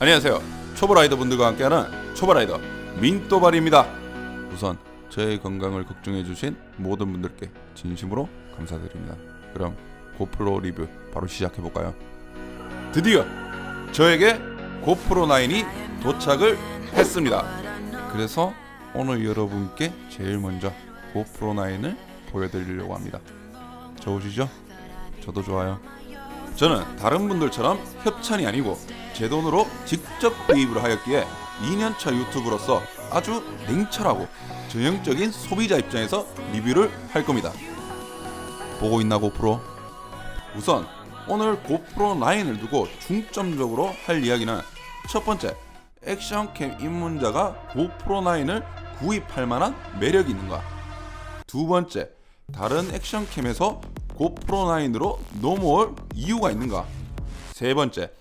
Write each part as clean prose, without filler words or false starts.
안녕하세요. 초보라이더 분들과 함께하는 초보라이더 민또발입니다. 우선 저의 건강을 걱정해주신 모든 분들께 진심으로 감사드립니다. 그럼 고프로 리뷰 바로 시작해볼까요? 드디어 저에게 고프로 9이 도착을 했습니다. 그래서 오늘 여러분께 제일 먼저 고프로 9을 보여드리려고 합니다. 좋으시죠? 저도 좋아요. 저는 다른 분들처럼 협찬이 아니고 제 돈으로 직접 구입을 하였기에 2년차 유튜브로서 아주 냉철하고 전형적인 소비자 입장에서 리뷰를 할 겁니다. 보고 있나 고프로? 우선 오늘 고프로 9을 두고 중점적으로 할 이야기는 첫 번째, 액션캠 입문자가 고프로 9을 구입할 만한 매력이 있는가? 두 번째, 다른 액션캠에서 고프로 9으로 넘어올 이유가 있는가? 세 번째,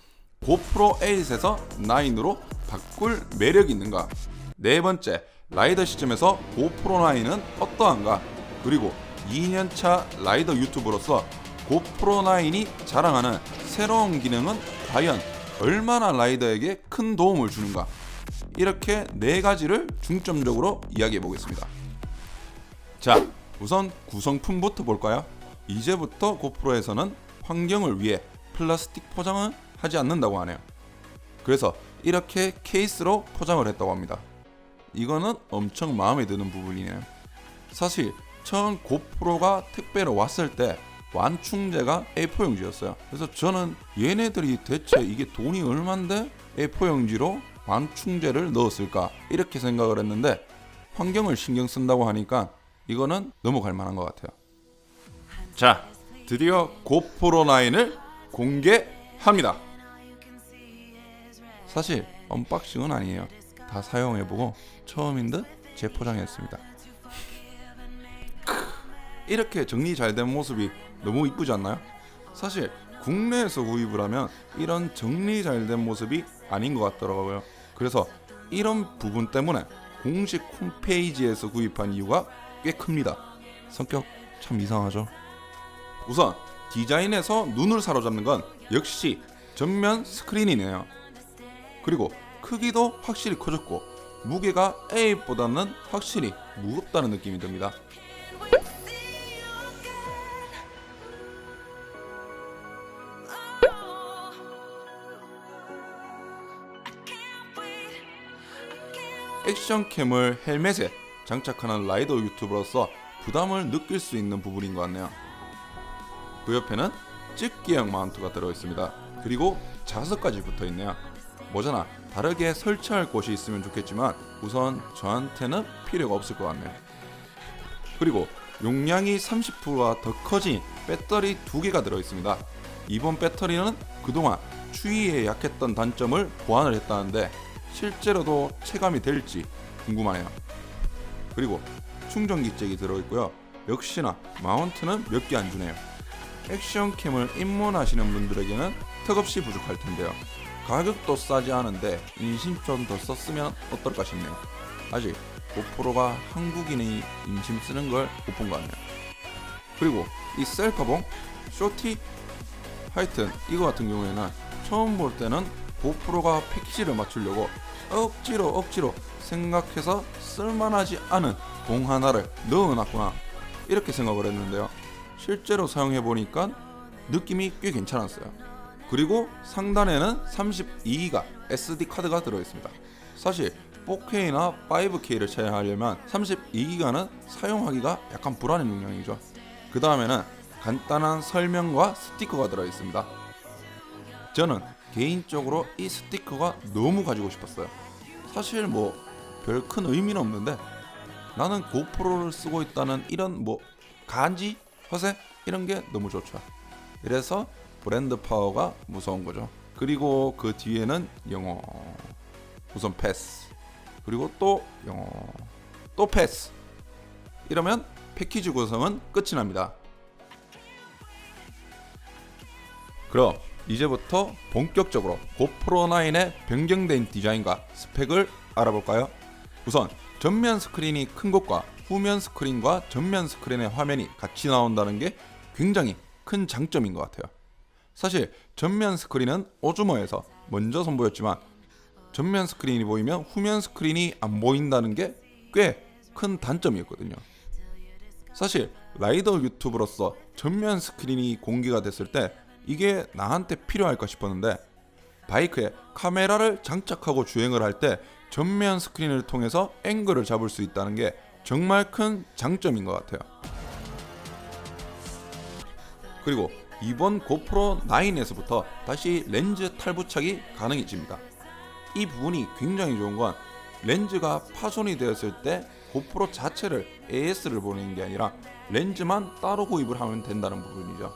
고프로 8에서 9으로 바꿀 매력이 있는가? 네 번째, 라이더 시점에서 고프로 9은 어떠한가? 그리고 2년차 라이더 유튜버로서 고프로 9이 자랑하는 새로운 기능은 과연 얼마나 라이더에게 큰 도움을 주는가? 이렇게 네 가지를 중점적으로 이야기해 보겠습니다. 자, 우선 구성품부터 볼까요? 이제부터 고프로에서는 환경을 위해 플라스틱 포장은 하지 않는다고 하네요. 그래서 이렇게 케이스로 포장을 했다고 합니다. 이거는 엄청 마음에 드는 부분이네요. 사실 처음 고프로가 택배로 왔을 때 완충제가 A4 용지였어요. 그래서 저는 얘네들이 대체 이게 돈이 얼만데 A4 용지로 완충제를 넣었을까 이렇게 생각을 했는데, 환경을 신경 쓴다고 하니까 이거는 넘어갈 만한 것 같아요. 자, 드디어 고프로 9을 공개합니다. 사실 언박싱은 아니에요. 다 사용해보고 처음인 듯 재포장했습니다. 이렇게 정리 잘 된 모습이 너무 이쁘지 않나요? 사실 국내에서 구입을 하면 이런 정리 잘 된 모습이 아닌 것 같더라고요. 그래서 이런 부분 때문에 공식 홈페이지에서 구입한 이유가 꽤 큽니다. 성격 참 이상하죠? 우선 디자인에서 눈을 사로잡는 건 역시 전면 스크린이네요. 그리고 크기도 확실히 커졌고 무게가 A8보다는 확실히 무겁다는 느낌이 듭니다. 액션캠을 헬멧에 장착하는 라이더 유튜버로서 부담을 느낄 수 있는 부분인 것 같네요. 그 옆에는 찍기형 마운트가 들어있습니다. 그리고 자석까지 붙어있네요. 뭐잖아, 다르게 설치할 곳이 있으면 좋겠지만 우선 저한테는 필요가 없을 것 같네요. 그리고 용량이 30%가 더 커진 배터리 2개가 들어있습니다. 이번 배터리는 그동안 추위에 약했던 단점을 보완을 했다는데 실제로도 체감이 될지 궁금하네요. 그리고 충전기 잭이 들어있고요. 역시나 마운트는 몇 개 안 주네요. 액션캠을 입문하시는 분들에게는 턱없이 부족할 텐데요. 가격도 싸지 않은데 인심 좀 더 썼으면 어떨까 싶네요. 아직 고프로가 한국인이 인심 쓰는 걸 못 본 것 같네요. 그리고 이 셀카봉, 쇼티, 하여튼 이거 같은 경우에는 처음 볼 때는 고프로가 패키지를 맞추려고 억지로 생각해서 쓸만하지 않은 봉 하나를 넣어놨구나 이렇게 생각을 했는데요. 실제로 사용해보니까 느낌이 꽤 괜찮았어요. 그리고 상단에는 32기가 SD 카드가 들어있습니다. 사실 4K나 5K를 촬영하려면 32기가는 사용하기가 약간 불안한 용량이죠. 그 다음에는 간단한 설명과 스티커가 들어있습니다. 저는 개인적으로 이 스티커가 너무 가지고 싶었어요. 사실 뭐 별 큰 의미는 없는데 나는 고프로를 쓰고 있다는 이런 뭐 간지, 허세 이런 게 너무 좋죠. 이래서 브랜드 파워가 무서운 거죠. 그리고 그 뒤에는 영어, 우선 패스, 그리고 또 영어, 또 패스. 이러면 패키지 구성은 끝이 납니다. 그럼 이제부터 본격적으로 고프로 9의 변경된 디자인과 스펙을 알아볼까요? 우선 전면 스크린이 큰 것과 후면 스크린과 전면 스크린의 화면이 같이 나온다는 게 굉장히 큰 장점인 것 같아요. 사실 전면 스크린은 오즈모에서 먼저 선보였지만 전면 스크린이 보이면 후면 스크린이 안 보인다는 게 꽤 큰 단점이었거든요. 사실 라이더 유튜브로서 전면 스크린이 공개가 됐을 때 이게 나한테 필요할까 싶었는데, 바이크에 카메라를 장착하고 주행을 할 때 전면 스크린을 통해서 앵글을 잡을 수 있다는 게 정말 큰 장점인 것 같아요. 그리고 이번 고프로 9에서부터 다시 렌즈 탈부착이 가능해집니다. 이 부분이 굉장히 좋은 건 렌즈가 파손이 되었을 때 고프로 자체를 AS를 보내는 게 아니라 렌즈만 따로 구입을 하면 된다는 부분이죠.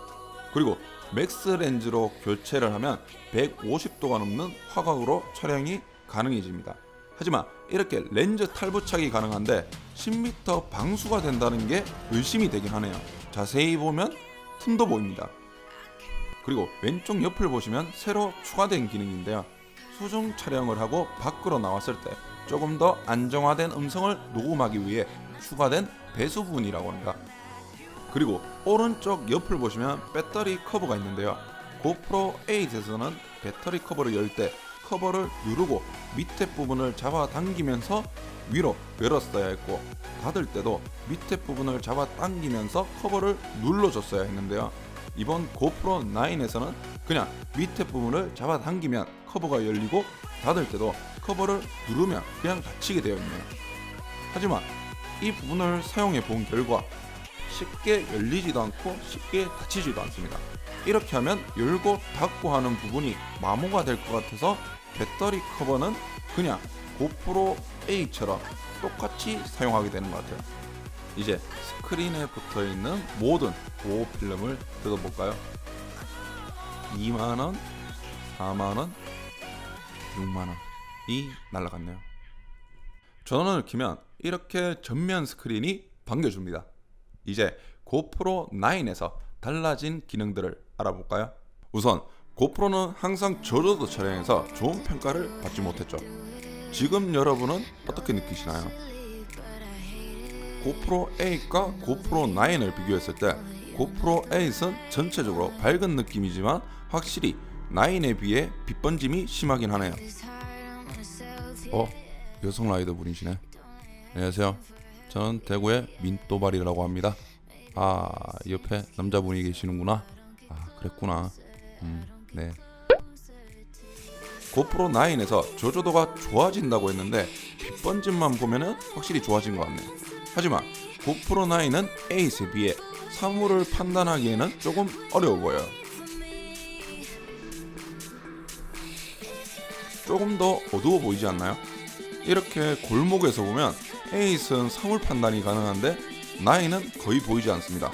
그리고 맥스 렌즈로 교체를 하면 150도가 넘는 화각으로 촬영이 가능해집니다. 하지만 이렇게 렌즈 탈부착이 가능한데 10m 방수가 된다는 게 의심이 되긴 하네요. 자세히 보면 틈도 보입니다. 그리고 왼쪽 옆을 보시면 새로 추가된 기능인데요. 수중 촬영을 하고 밖으로 나왔을 때 조금 더 안정화된 음성을 녹음하기 위해 추가된 배수분이라고 합니다. 그리고 오른쪽 옆을 보시면 배터리 커버가 있는데요. 고프로 8에서는 배터리 커버를 열 때 커버를 누르고 밑에 부분을 잡아 당기면서 위로 열었어야 했고, 닫을 때도 밑에 부분을 잡아 당기면서 커버를 눌러줬어야 했는데요. 이번 고프로 9에서는 그냥 밑에 부분을 잡아 당기면 커버가 열리고, 닫을 때도 커버를 누르면 그냥 닫히게 되어 있네요. 하지만 이 부분을 사용해 본 결과 쉽게 열리지도 않고 쉽게 닫히지도 않습니다. 이렇게 하면 열고 닫고 하는 부분이 마모가 될 것 같아서 배터리 커버는 그냥 고프로 8처럼 똑같이 사용하게 되는 것 같아요. 이제 스크린에 붙어있는 모든 보호 필름을 뜯어볼까요? 2만원, 4만원, 6만원이 날라갔네요. 전원을 켜면 이렇게 전면 스크린이 반겨줍니다. 이제 고프로 9에서 달라진 기능들을 알아볼까요? 우선 고프로는 항상 저조도 촬영에서 좋은 평가를 받지 못했죠. 지금 여러분은 어떻게 느끼시나요? 고프로 8과 고프로 9을 비교했을 때 고프로 8은 전체적으로 밝은 느낌이지만 확실히 9에 비해 빛 번짐이 심하긴 하네요. 여성 라이더 분이시네. 안녕하세요. 저는 대구의 민또발이라고 합니다. 옆에 남자분이 계시는구나. 그랬구나. 네. 고프로 9에서 저조도가 좋아진다고 했는데 빛 번짐만 보면은 확실히 좋아진 것 같네요. 하지만 고프로 9은 8에 비해 사물을 판단하기에는 조금 어려워 보여요. 조금 더 어두워 보이지 않나요? 이렇게 골목에서 보면 8은 사물 판단이 가능한데 9은 거의 보이지 않습니다.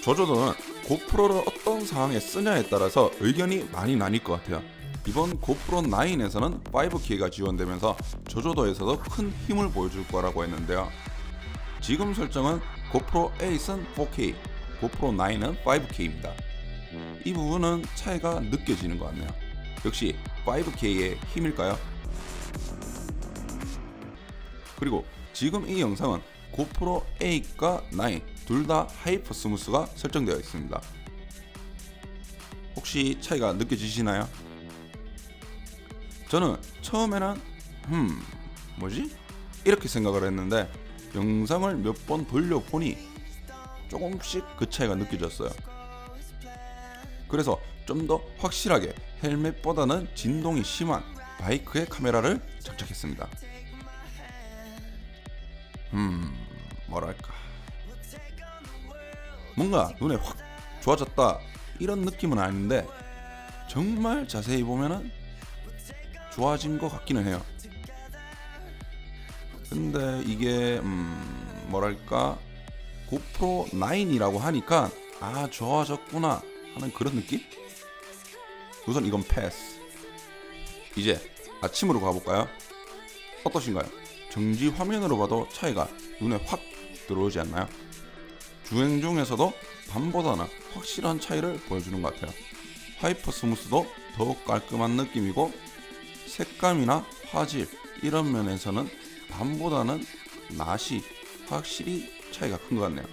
저조도는 고프로를 어떤 상황에 쓰냐에 따라서 의견이 많이 나뉠 것 같아요. 이번 고프로 9에서는 5K가 지원되면서 저조도에서도 큰 힘을 보여줄 거라고 했는데요. 지금 설정은 고프로 8은 4K, 고프로 9은 5K입니다. 이 부분은 차이가 느껴지는 것 같네요. 역시 5K의 힘일까요? 그리고 지금 이 영상은 고프로 8과 9 둘 다 하이퍼 스무스가 설정되어 있습니다. 혹시 차이가 느껴지시나요? 저는 처음에는 뭐지? 이렇게 생각을 했는데 영상을 몇 번 돌려보니 조금씩 그 차이가 느껴졌어요. 그래서 좀 더 확실하게 헬멧보다는 진동이 심한 바이크의 카메라를 장착했습니다. 뭐랄까, 뭔가 눈에 확 좋아졌다 이런 느낌은 아닌데 정말 자세히 보면은 좋아진 것 같기는 해요. 근데 이게 뭐랄까, 고프로 9이라고 하니까 좋아졌구나 하는 그런 느낌? 우선 이건 패스. 이제 아침으로 가볼까요? 어떠신가요? 정지 화면으로 봐도 차이가 눈에 확 들어오지 않나요? 주행 중에서도 밤보다는 확실한 차이를 보여주는 것 같아요. 하이퍼 스무스도 더욱 깔끔한 느낌이고 색감이나 화질 이런 면에서는 밤보다는 낮이 확실히 차이가 큰 것 같네요.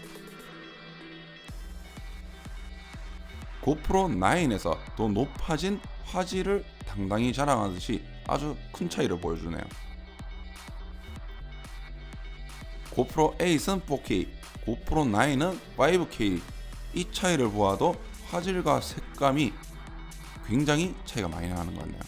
고프로 9에서 더 높아진 화질을 당당히 자랑하듯이 아주 큰 차이를 보여주네요. 고프로 8은 4K, 고프로 9은 5K. 이 차이를 보아도 화질과 색감이 굉장히 차이가 많이 나는 것 같네요.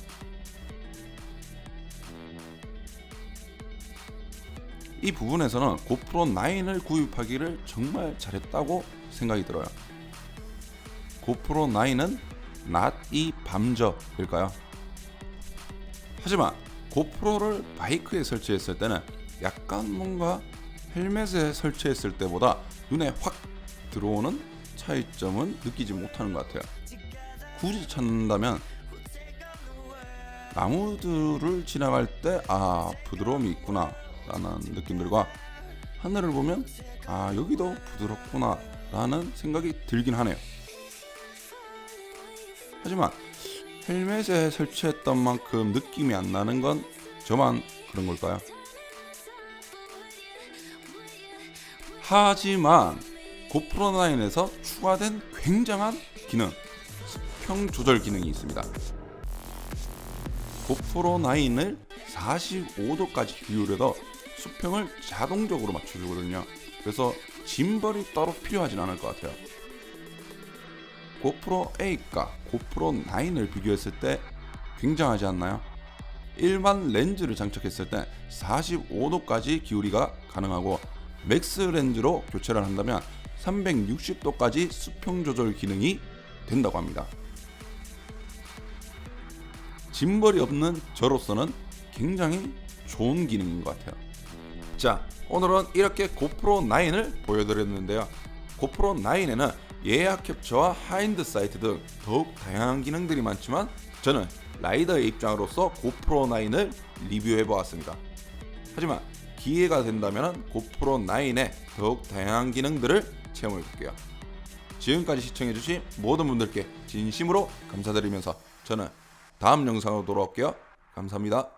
이 부분에서는 고프로 9을 구입하기를 정말 잘했다고 생각이 들어요. 고프로 9은 낫이 밤저일까요? 하지만 고프로를 바이크에 설치했을 때는 약간 뭔가 헬멧에 설치했을 때보다 눈에 확 들어오는 차이점은 느끼지 못하는 것 같아요. 굳이 찾는다면 나무들을 지나갈 때 부드러움이 있구나 라는 느낌들과 하늘을 보면 여기도 부드럽구나 라는 생각이 들긴 하네요. 하지만 헬멧에 설치했던 만큼 느낌이 안 나는 건 저만 그런 걸까요? 하지만 고프로 9에서 추가된 굉장한 기능, 수평 조절 기능이 있습니다. 고프로 9을 45도까지 기울여도 수평을 자동적으로 맞춰주거든요. 그래서 짐벌이 따로 필요하진 않을 것 같아요. 고프로 8과 고프로 9을 비교했을 때 굉장하지 않나요? 일반 렌즈를 장착했을 때 45도까지 기울이가 가능하고 맥스 렌즈로 교체를 한다면 360도까지 수평 조절 기능이 된다고 합니다. 짐벌이 없는 저로서는 굉장히 좋은 기능인 것 같아요. 자, 오늘은 이렇게 고프로 9을 보여드렸는데요. 고프로 9에는 예약 캡처와 하인드 사이트 등 더욱 다양한 기능들이 많지만 저는 라이더의 입장으로서 고프로 9을 리뷰해 보았습니다. 하지만 기회가 된다면 고프로 9의 더욱 다양한 기능들을 체험해 볼게요. 지금까지 시청해주신 모든 분들께 진심으로 감사드리면서 저는 다음 영상으로 돌아올게요. 감사합니다.